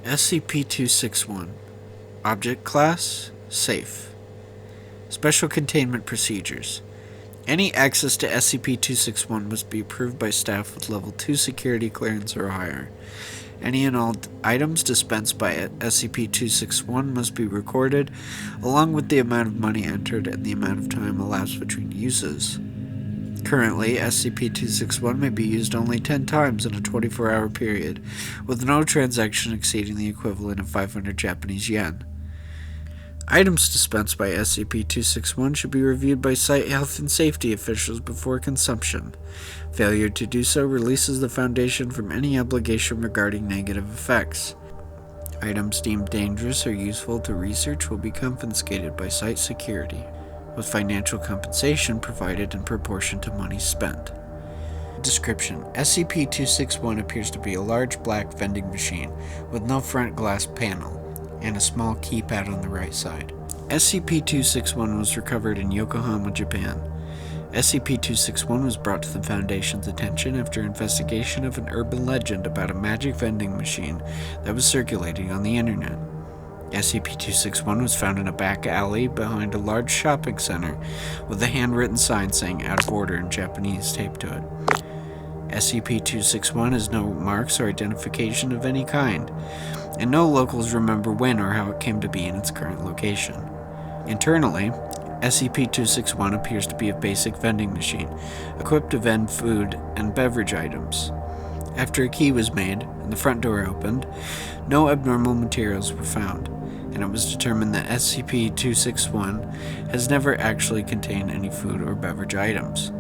SCP-261. Object Class: Safe. Special Containment Procedures. Any access to SCP-261 must be approved by staff with Level 2 security clearance or higher. Any and all items dispensed by SCP-261 must be recorded, along with the amount of money entered and the amount of time elapsed between uses. Currently, SCP-261 may be used only 10 times in a 24-hour period, with no transaction exceeding the equivalent of 500 Japanese yen. Items dispensed by SCP-261 should be reviewed by site health and safety officials before consumption. Failure to do so releases the Foundation from any obligation regarding negative effects. Items deemed dangerous or useful to research will be confiscated by site security, with financial compensation provided in proportion to money spent. Description: SCP-261 appears to be a large black vending machine with no front glass panel and a small keypad on the right side. SCP-261 was recovered in Yokohama, Japan. SCP-261 was brought to the Foundation's attention after investigation of an urban legend about a magic vending machine that was circulating on the internet. SCP-261 was found in a back alley behind a large shopping center with a handwritten sign saying "out of order" in Japanese taped to it. SCP-261 has no marks or identification of any kind, and no locals remember when or how it came to be in its current location. Internally, SCP-261 appears to be a basic vending machine, equipped to vend food and beverage items. After a key was made and the front door opened, no abnormal materials were found, and it was determined that SCP-261 has never actually contained any food or beverage items.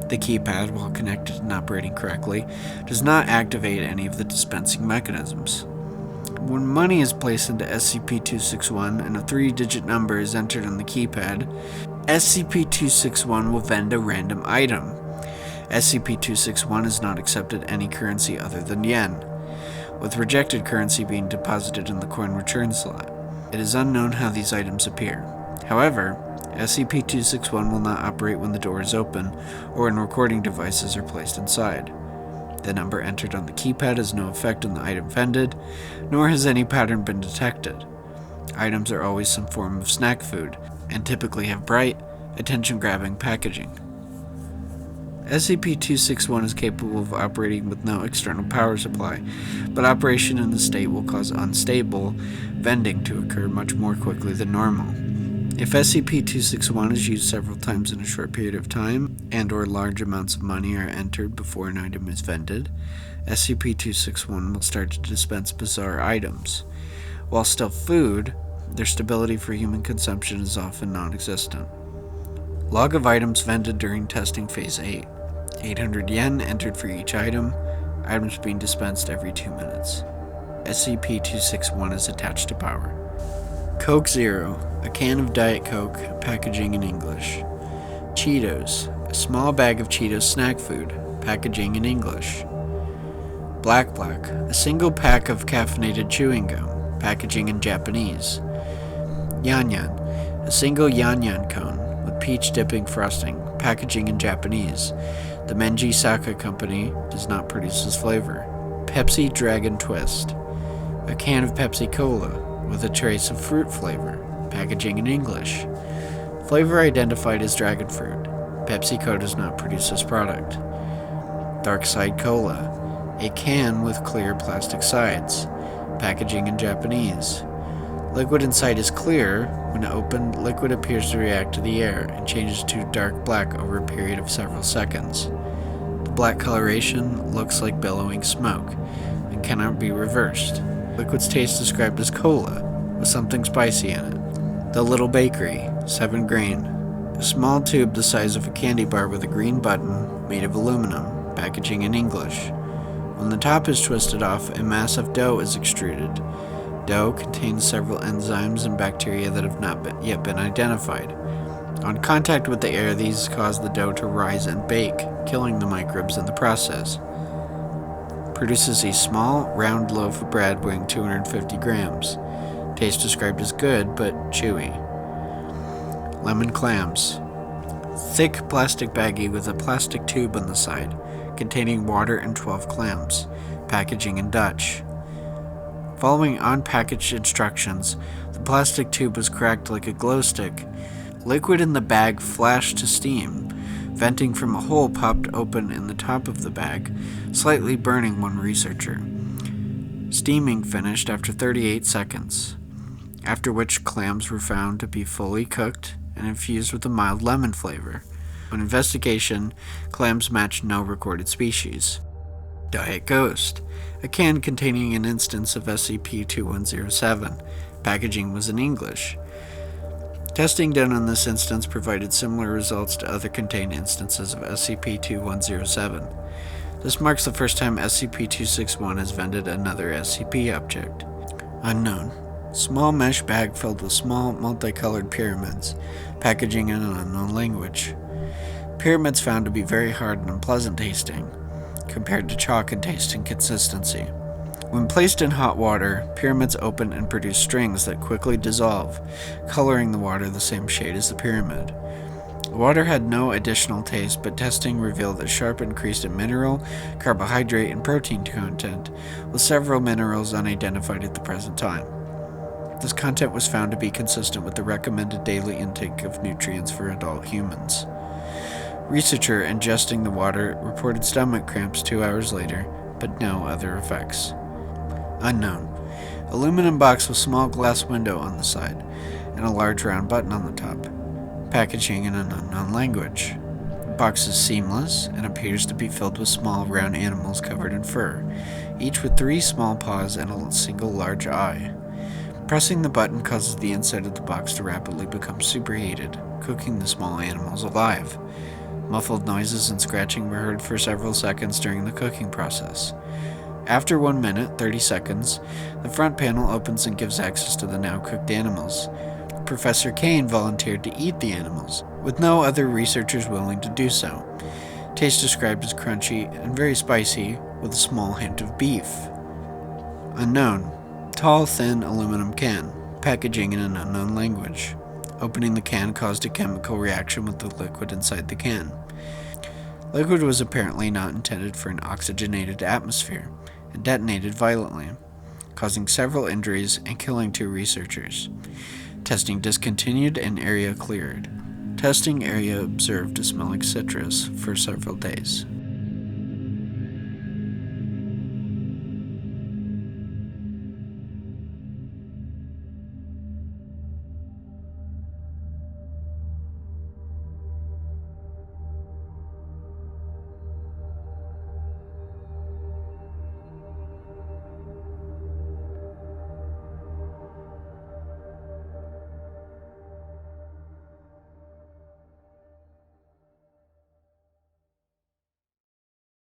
The keypad, while connected and operating correctly, does not activate any of the dispensing mechanisms. When money is placed into SCP-261 and a 3-digit number is entered on the keypad, SCP-261 will vend a random item. SCP-261 has not accepted any currency other than yen, with rejected currency being deposited in the coin return slot. It is unknown how these items appear. However, SCP-261 will not operate when the door is open or when recording devices are placed inside. The number entered on the keypad has no effect on the item vended, nor has any pattern been detected. Items are always some form of snack food, and typically have bright, attention-grabbing packaging. SCP-261 is capable of operating with no external power supply, but operation in the state will cause unstable vending to occur much more quickly than normal. If SCP-261 is used several times in a short period of time, and/or large amounts of money are entered before an item is vended, SCP-261 will start to dispense bizarre items. While still food, their stability for human consumption is often non-existent. Log of items vended during testing Phase 8. 800 yen entered for each item, items being dispensed every 2 minutes. SCP-261 is attached to power. Coke Zero, a can of Diet Coke, packaging in English. Cheetos, a small bag of Cheetos snack food, packaging in English. Black, a single pack of caffeinated chewing gum, packaging in Japanese. Yan, a single yan cone with peach dipping frosting, packaging in Japanese. The Menji Saka Company does not produce this flavor. Pepsi Dragon Twist, a can of Pepsi Cola with a trace of fruit flavor, packaging in English. Flavor identified as dragon fruit. PepsiCo does not produce this product. Dark Side Cola, a can with clear plastic sides, packaging in Japanese. Liquid inside is clear. When opened, liquid appears to react to the air and changes to dark black over a period of several seconds. The black coloration looks like billowing smoke and cannot be reversed. Liquid's taste described as cola, with something spicy in it. The Little Bakery, 7 grain. A small tube the size of a candy bar with a green button, made of aluminum, packaging in English. When the top is twisted off, a mass of dough is extruded. Dough contains several enzymes and bacteria that have not yet been identified. On contact with the air, these cause the dough to rise and bake, killing the microbes in the process. Produces a small, round loaf of bread weighing 250 grams. Taste described as good, but chewy. Lemon clams. Thick plastic baggie with a plastic tube on the side, containing water and 12 clams. Packaging in Dutch. Following unpackaged instructions, the plastic tube was cracked like a glow stick. Liquid in the bag flashed to steam. Venting from a hole popped open in the top of the bag, slightly burning one researcher. Steaming finished after 38 seconds, after which clams were found to be fully cooked and infused with a mild lemon flavor. On investigation, clams matched no recorded species. Diet Ghost, a can containing an instance of SCP-2107. Packaging was in English. Testing done on this instance provided similar results to other contained instances of SCP-2107. This marks the first time SCP-261 has vended another SCP object. Unknown. Small mesh bag filled with small, multicolored pyramids. Packaging in an unknown language. Pyramids found to be very hard and unpleasant tasting, compared to chalk in taste and consistency. When placed in hot water, pyramids open and produce strings that quickly dissolve, coloring the water the same shade as the pyramid. The water had no additional taste, but testing revealed a sharp increase in mineral, carbohydrate, and protein content, with several minerals unidentified at the present time. This content was found to be consistent with the recommended daily intake of nutrients for adult humans. Researcher ingesting the water reported stomach cramps 2 hours later, but no other effects. Unknown. Aluminum box with small glass window on the side, and a large round button on the top. Packaging in an unknown language. The box is seamless and appears to be filled with small round animals covered in fur, each with 3 small paws and a single large eye. Pressing the button causes the inside of the box to rapidly become superheated, cooking the small animals alive. Muffled noises and scratching were heard for several seconds during the cooking process. After 1 minute, 30 seconds, the front panel opens and gives access to the now cooked animals. Professor Kane volunteered to eat the animals, with no other researchers willing to do so. Taste described as crunchy and very spicy, with a small hint of beef. Unknown. Tall, thin aluminum can. Packaging in an unknown language. Opening the can caused a chemical reaction with the liquid inside the can. Liquid was apparently not intended for an oxygenated atmosphere, and detonated violently, causing several injuries and killing 2 researchers. Testing discontinued and area cleared. Testing area observed to smell like citrus for several days.